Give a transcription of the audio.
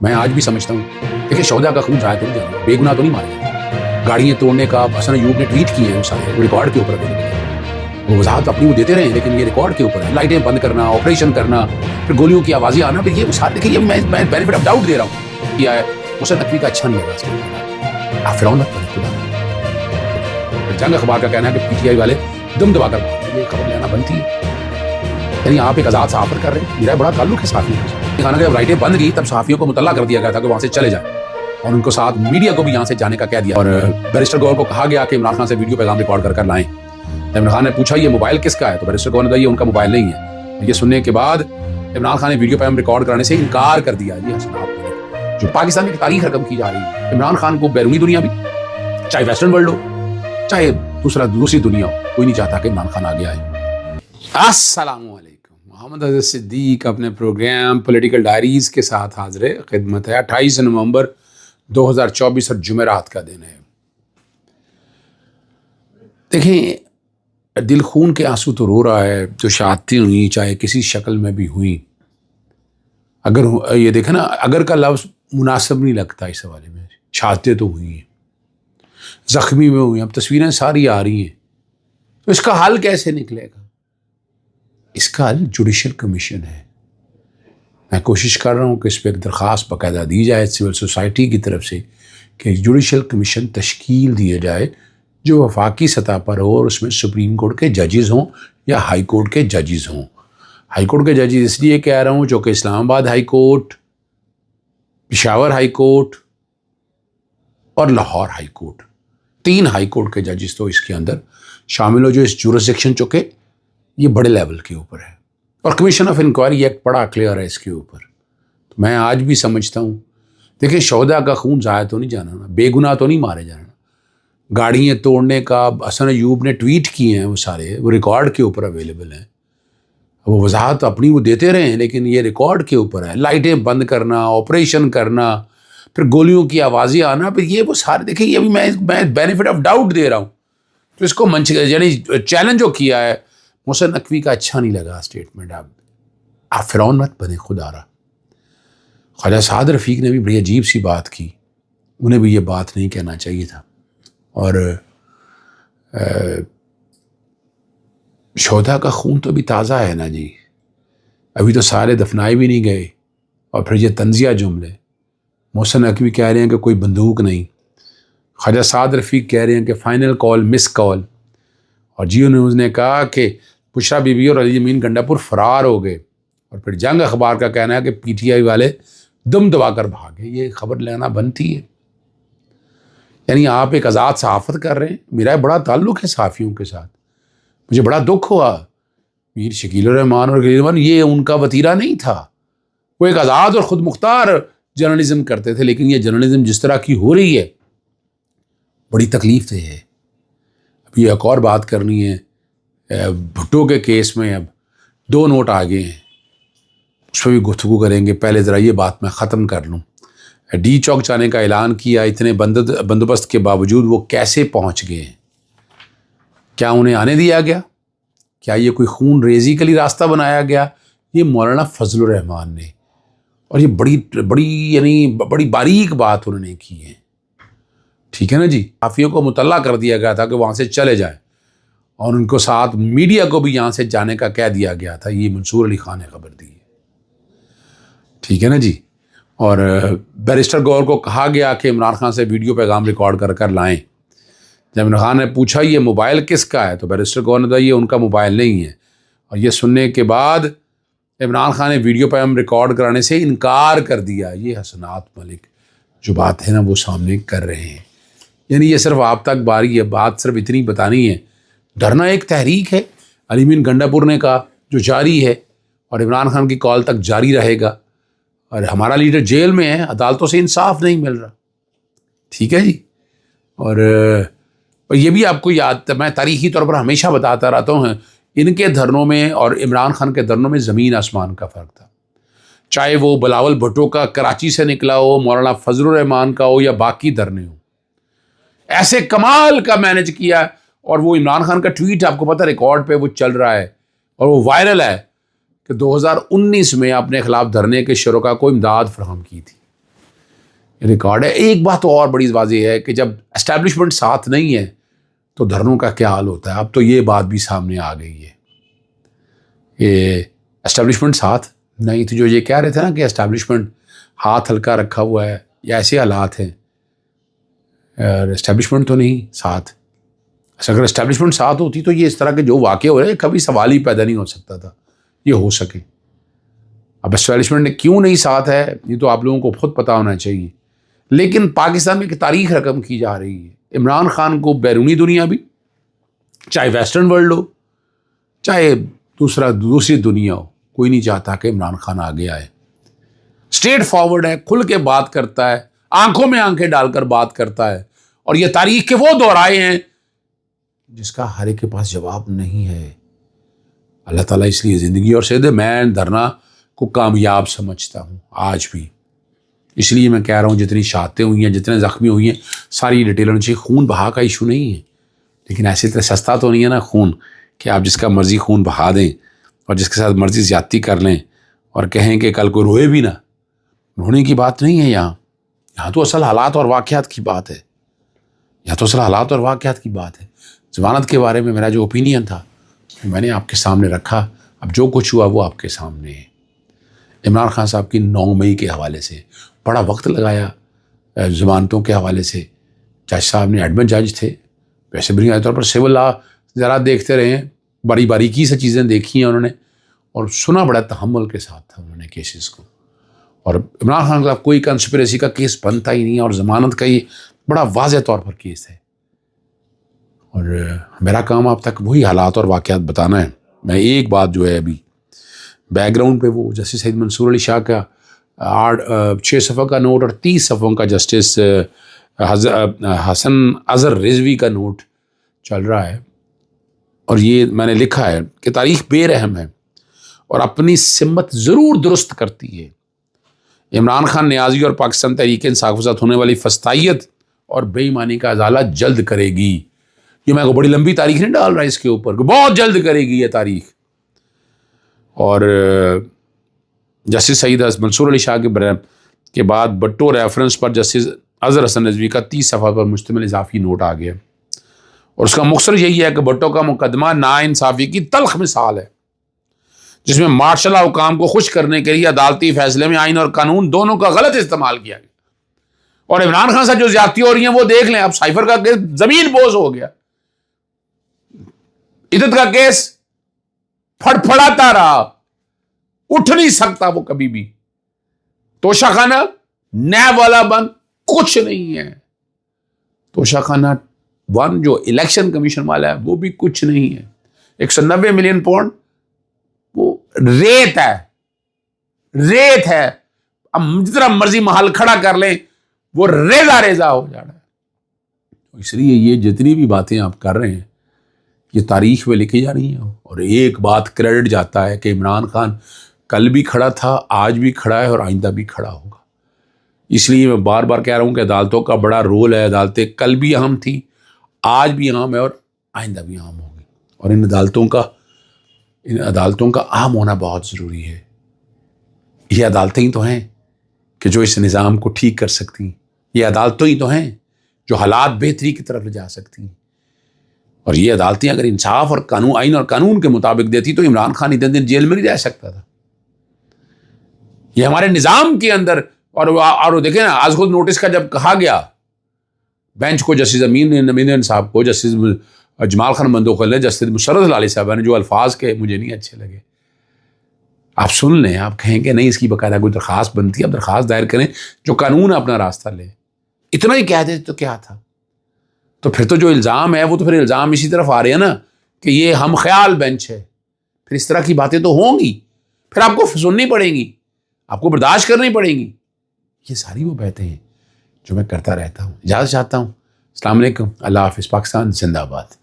میں آج بھی سمجھتا ہوں دیکھیں شہدا کا خون ضائع تو نہیں جانا، بے گناہ تو نہیں مارے جانا۔ گاڑیاں توڑنے کا حسن ایوب نے ٹویٹ کیے ہیں، وہ سارے وہ ریکارڈ کے اوپر وہ وضاحت اپنی وہ دیتے رہے ہیں، لیکن یہ ریکارڈ کے اوپر ہے۔ لائٹیں بند کرنا، آپریشن کرنا، پھر گولیوں کی آوازیں آنا، پھر یہ وہ ساتھ دیکھیں، یہ میں بینیفٹ آف ڈاؤٹ دے رہا ہوں کیا ہے اسے نقوی کا اچھا نہیں لگا۔ آپ فرعون مت بنے خدا۔ جنگ اخبار کا کہنا ہے کہ پی ٹی آئی والے دم دبا کر یہ خبر لینا بنتی ہے، یعنی آپ ایک آزاد صحافت کر رہے ہیں۔ میرا بڑا تعلق ہے صحافیوں سے، کہا کہ جب لائٹیں بند گئی تب صحافیوں کو مطلع کر دیا گیا تھا کہ وہاں سے چلے جائیں، اور ان کو ساتھ میڈیا کو بھی یہاں سے جانے کا کہہ دیا، اور بیرسٹر گور کو کہا گیا کہ عمران خان سے ویڈیو پیغام ریکارڈ کر لائیں۔ عمران خان نے پوچھا یہ موبائل کس کا ہے، تو بیرسٹر گور نے کہا یہ ان کا موبائل نہیں ہے۔ یہ سننے کے بعد عمران خان نے ویڈیو پیغام ریکارڈ کرانے سے انکار کر دیا۔ یہ حسنات جو پاکستان کی تاریخ رقم کی جا رہی ہے، عمران خان کو بیرونی دنیا بھی، چاہے ویسٹرن ورلڈ ہو چاہے دوسری دنیا ہو، کوئی نہیں چاہتا کہ عمران خان آگے آئے۔ السلام علیکم، محمد عزیز صدیق اپنے پروگرام پولیٹیکل ڈائریز کے ساتھ حاضر خدمت ہے۔ 28 نومبر 2024 اور جمعرات کا دن ہے۔ دیکھیں دل خون کے آنسو تو رو رہا ہے، جو شہادتیں ہوئیں چاہے کسی شکل میں بھی ہوئیں، اگر یہ دیکھیں نا، اگر کا لفظ مناسب نہیں لگتا اس حوالے میں، شہادتیں تو ہوئی ہیں، زخمی میں ہوئی ہیں، اب تصویریں ساری آ رہی ہیں، تو اس کا حل کیسے نکلے گا؟ اس کا حل جوڈیشل کمیشن ہے۔ میں کوشش کر رہا ہوں کہ اس پہ ایک درخواست باقاعدہ دی جائے سول سوسائٹی کی طرف سے کہ جوڈیشل کمیشن تشکیل دیے جائے جو وفاقی سطح پر ہو، اور اس میں سپریم کورٹ کے ججز ہوں یا ہائی کورٹ کے ججز ہوں۔ ہائی کورٹ کے ججز اس لیے کہہ رہا ہوں جو کہ Islamabad high court, Peshawar high court اور Lahore high court, 3 high court کے ججز تو اس کے اندر شامل ہو جو اس جورسڈکشن چکے، یہ بڑے لیول کے اوپر ہے، اور کمیشن آف انکوائری ایکٹ بڑا کلیئر ہے اس کے اوپر۔ تو میں آج بھی سمجھتا ہوں دیکھیں شہدا کا خون ضائع تو نہیں جانا، بے گناہ تو نہیں مارے جانا۔ گاڑیاں توڑنے کا حسن ایوب نے ٹویٹ کیے ہیں، وہ سارے وہ ریکارڈ کے اوپر اویلیبل ہیں، وہ وضاحت اپنی وہ دیتے رہے ہیں، لیکن یہ ریکارڈ کے اوپر ہے۔ لائٹیں بند کرنا، آپریشن کرنا، پھر گولیوں کی آوازیں آنا، پھر یہ وہ سارے دیکھیں، یہ بھی میں بینیفٹ آف ڈاؤٹ دے رہا ہوں۔ تو اس کو یعنی چیلنج جو کیا ہے محسن نقوی کا اچھا نہیں لگا اسٹیٹمنٹ۔ آپ فرعون مت بنے خدا را۔ خواجہ سعد رفیق نے بھی بڑی عجیب سی بات کی، انہیں بھی یہ بات نہیں کہنا چاہیے تھا، اور شہدا کا خون تو بھی تازہ ہے نا جی، ابھی تو سارے دفنائے بھی نہیں گئے، اور پھر یہ طنزیہ جملے محسن نقوی کہہ رہے ہیں کہ کوئی بندوق نہیں، خواجہ سعد رفیق کہہ رہے ہیں کہ فائنل کال مس کال، اور جیو نیوز نے کہا کہ بشرا بی بی اور علی امین گنڈا پور فرار ہو گئے، اور پھر جنگ اخبار کا کہنا ہے کہ پی ٹی آئی والے دم دبا کر بھاگے۔ یہ خبر لینا بنتی ہے، یعنی آپ ایک آزاد صحافت کر رہے ہیں۔ میرا بڑا تعلق ہے صحافیوں کے ساتھ، مجھے بڑا دکھ ہوا، میر شکیل الرحمان اور غیر الرحمان یہ ان کا وتیرہ نہیں تھا، وہ ایک آزاد اور خود مختار جرنلزم کرتے تھے، لیکن یہ جرنلزم جس طرح کی ہو رہی ہے بڑی تکلیف دہ ہے۔ اب یہ ایک اور بات کرنی ہے، بھٹو کے کیس میں اب 2 نوٹ آ گئے ہیں، اس پہ بھی گفتگو کریں گے۔ پہلے ذرا یہ بات میں ختم کر لوں، ڈی چوک جانے کا اعلان کیا، اتنے بندوبست کے باوجود وہ کیسے پہنچ گئے ہیں؟ کیا انہیں آنے دیا گیا؟ کیا یہ کوئی خون ریزی کے لیے راستہ بنایا گیا؟ یہ مولانا فضل الرحمان نے، اور یہ بڑی باریک بات انہوں نے کی ہے، ٹھیک ہے نا جی۔ صحافیوں کو مطلع کر دیا گیا تھا کہ وہاں سے چلے جائیں، اور ان کو ساتھ میڈیا کو بھی یہاں سے جانے کا کہہ دیا گیا تھا، یہ منصور علی خان نے خبر دی ہے، ٹھیک ہے نا جی۔ اور بیرسٹر گور کو کہا گیا کہ عمران خان سے ویڈیو پیغام ریکارڈ کر لائیں۔ جب عمران خان نے پوچھا یہ موبائل کس کا ہے، تو بیرسٹر گور نے کہا یہ ان کا موبائل نہیں ہے، اور یہ سننے کے بعد عمران خان نے ویڈیو پیغام ریکارڈ کرانے سے انکار کر دیا۔ یہ حسنات ملک جو بات ہے نا وہ سامنے کر رہے ہیں، یعنی یہ صرف آپ تک باری ہے، بات صرف اتنی بتانی ہے۔ دھرنا ایک تحریک ہے، علی امین گنڈا پور نے کہا، جو جاری ہے، اور عمران خان کی کال تک جاری رہے گا، اور ہمارا لیڈر جیل میں ہے، عدالتوں سے انصاف نہیں مل رہا، ٹھیک ہے جی۔ اور یہ بھی آپ کو یاد، میں تاریخی طور پر ہمیشہ بتاتا رہتا ہوں، ان کے دھرنوں میں اور عمران خان کے دھرنوں میں زمین آسمان کا فرق تھا، چاہے وہ بلاول بھٹو کا کراچی سے نکلا ہو، مولانا فضل الرحمان کا ہو، یا باقی دھرنے ہوں، ایسے کمال کا مینج کیا۔ اور وہ عمران خان کا ٹویٹ آپ کو پتہ ریکارڈ پہ وہ چل رہا ہے، اور وہ وائرل ہے کہ 2019 میں اپنے خلاف دھرنے کے شرکاء کو امداد فراہم کی تھی، ریکارڈ ہے. ایک بات تو اور بڑی واضح ہے کہ جب اسٹیبلشمنٹ ساتھ نہیں ہے تو دھرنوں کا کیا حال ہوتا ہے. اب تو یہ بات بھی سامنے آ گئی ہے کہ اسٹیبلشمنٹ ساتھ نہیں تھی. جو یہ کہہ رہے تھے نا کہ اسٹیبلشمنٹ ہاتھ ہلکا رکھا ہوا ہے یا ایسے حالات ہیں, اسٹیبلشمنٹ تو نہیں ساتھ. اگر اسٹیبلشمنٹ ساتھ ہوتی تو یہ اس طرح کے جو واقع ہو رہے ہیں کبھی سوال ہی پیدا نہیں ہو سکتا تھا یہ ہو سکے. اب اسٹیبلشمنٹ کیوں نہیں ساتھ ہے یہ تو آپ لوگوں کو خود پتہ ہونا چاہیے. لیکن پاکستان میں ایک تاریخ رقم کی جا رہی ہے. عمران خان کو بیرونی دنیا بھی, چاہے ویسٹرن ورلڈ ہو چاہے دوسری دنیا ہو, کوئی نہیں چاہتا کہ عمران خان آگے آئے. اسٹریٹ فارورڈ ہے, کھل کے بات کرتا ہے, آنکھوں میں آنکھیں ڈال کر بات کرتا ہے, اور یہ تاریخ کے وہ دورائے ہیں جس کا ہر ایک کے پاس جواب نہیں ہے. اللہ تعالیٰ اس لیے زندگی اور صحت. میں دھرنا کو کامیاب سمجھتا ہوں آج بھی. اس لیے میں کہہ رہا ہوں جتنی شہادتیں ہوئی ہیں, جتنے زخمی ہوئی ہیں, ساری ڈیٹیل ہونی چاہیے. خون بہا کا ایشو نہیں ہے, لیکن ایسے طرح سستا تو نہیں ہے نا خون کہ آپ جس کا مرضی خون بہا دیں اور جس کے ساتھ مرضی زیادتی کر لیں اور کہیں کہ کل کو روئے بھی نہ. رونے کی بات نہیں ہے یہاں تو اصل حالات اور واقعات کی بات ہے. ضمانت کے بارے میں میرا جو اوپینین تھا میں نے آپ کے سامنے رکھا. اب جو کچھ ہوا وہ آپ کے سامنے ہے. عمران خان صاحب کی 9 مئی کے حوالے سے بڑا وقت لگایا, ضمانتوں کے حوالے سے. جج صاحب نے ایڈمن جج تھے, ویسے بنیادی طور پر سول لا ذرا دیکھتے رہے ہیں, بڑی باریکی سے چیزیں دیکھی ہیں انہوں نے, اور سنا بڑا تحمل کے ساتھ تھا انہوں نے کیسز کو. اور عمران خان صاحب کوئی کنسپریسی کا کیس بنتا ہی نہیں, اور ضمانت کا یہ بڑا واضح طور پر کیس ہے. اور میرا کام آپ تک وہی حالات اور واقعات بتانا ہے. میں ایک بات جو ہے ابھی بیک گراؤنڈ پہ وہ جسٹس سید منصور علی شاہ کا 6 صفحہ کا نوٹ اور 30 صفحوں کا جسٹس حسن اظہر رضوی کا نوٹ چل رہا ہے. اور یہ میں نے لکھا ہے کہ تاریخ بے رحم ہے اور اپنی سمت ضرور درست کرتی ہے. عمران خان نیازی اور پاکستان تحریک انصاف کے ساتھ ہونے والی فسطائیت اور بے ایمانی کا ازالہ جلد کرے گی. یہ میں کو بڑی لمبی تاریخ نہیں ڈال رہا اس کے اوپر, بہت جلد کرے گی یہ تاریخ. اور جسٹس سعید منصور علی شاہ کے بعد بٹو ریفرنس پر جسٹس اظہر حسن رضوی کا 30 صفحہ پر مشتمل اضافی نوٹ آ گیا. اور اس کا مقصد یہی ہے کہ بٹو کا مقدمہ ناانصافی کی تلخ مثال ہے جس میں مارشل حکام کو خوش کرنے کے لیے عدالتی فیصلے میں آئین اور قانون دونوں کا غلط استعمال کیا گیا. اور عمران خان سے جو زیادتی ہو رہی ہیں وہ دیکھ لیں. اب سائفر کا کیس زمین بوز ہو گیا, عدت کا کیس پھڑپھڑاتا رہا, اٹھ نہیں سکتا وہ کبھی بھی. توشہ خانہ نیب والا بند کچھ نہیں ہے. توشہ خانہ 1 جو الیکشن کمیشن والا ہے وہ بھی کچھ نہیں ہے. 190 ملین پاؤنڈ وہ ریت ہے. اب جتنا مرضی محل کھڑا کر لیں وہ ریزا ہو جانا ہے. اس لیے یہ جتنی بھی باتیں آپ کر رہے ہیں یہ تاریخ میں لکھی جا رہی ہیں. اور ایک بات کریڈٹ جاتا ہے کہ عمران خان کل بھی کھڑا تھا, آج بھی کھڑا ہے اور آئندہ بھی کھڑا ہوگا. اس لیے میں بار بار کہہ رہا ہوں کہ عدالتوں کا بڑا رول ہے. عدالتیں کل بھی اہم تھی, آج بھی اہم ہے اور آئندہ بھی اہم ہوگی. اور ان عدالتوں کا عام ہونا بہت ضروری ہے. یہ عدالتیں ہی تو ہیں کہ جو اس نظام کو ٹھیک کر سکتی ہیں. یہ عدالتیں ہی تو ہیں جو حالات بہتری کی طرف لے جا سکتی ہیں. اور یہ عدالتیں اگر انصاف اور قانون, آئین اور قانون کے مطابق دیتی تو عمران خان اتنے دن جیل میں نہیں رہ سکتا تھا. یہ ہمارے نظام کے اندر. اور دیکھیں نا, آج خود نوٹس کا جب کہا گیا بینچ کو, جسٹس امین صاحب کو, جسٹس جمال خان بندوقل نے, جسٹس مسرت العلی صاحب نے جو الفاظ کے مجھے نہیں اچھے لگے, آپ سن لیں. آپ کہیں کہ نہیں اس کی باقاعدہ کوئی درخواست بنتی ہے, آپ درخواست دائر کریں, جو قانون اپنا راستہ لے. اتنا ہی کہہ دیتے تو کیا تھا. تو پھر تو جو الزام ہے وہ تو پھر الزام اسی طرف آ رہے ہیں نا کہ یہ ہم خیال بینچ ہے. پھر اس طرح کی باتیں تو ہوں گی, پھر آپ کو سننی پڑیں گی, آپ کو برداشت کرنی پڑیں گی. یہ ساری وہ باتیں ہیں جو میں کرتا رہتا ہوں. اجازت چاہتا ہوں. السلام علیکم. اللہ حافظ. پاکستان زندہ باد.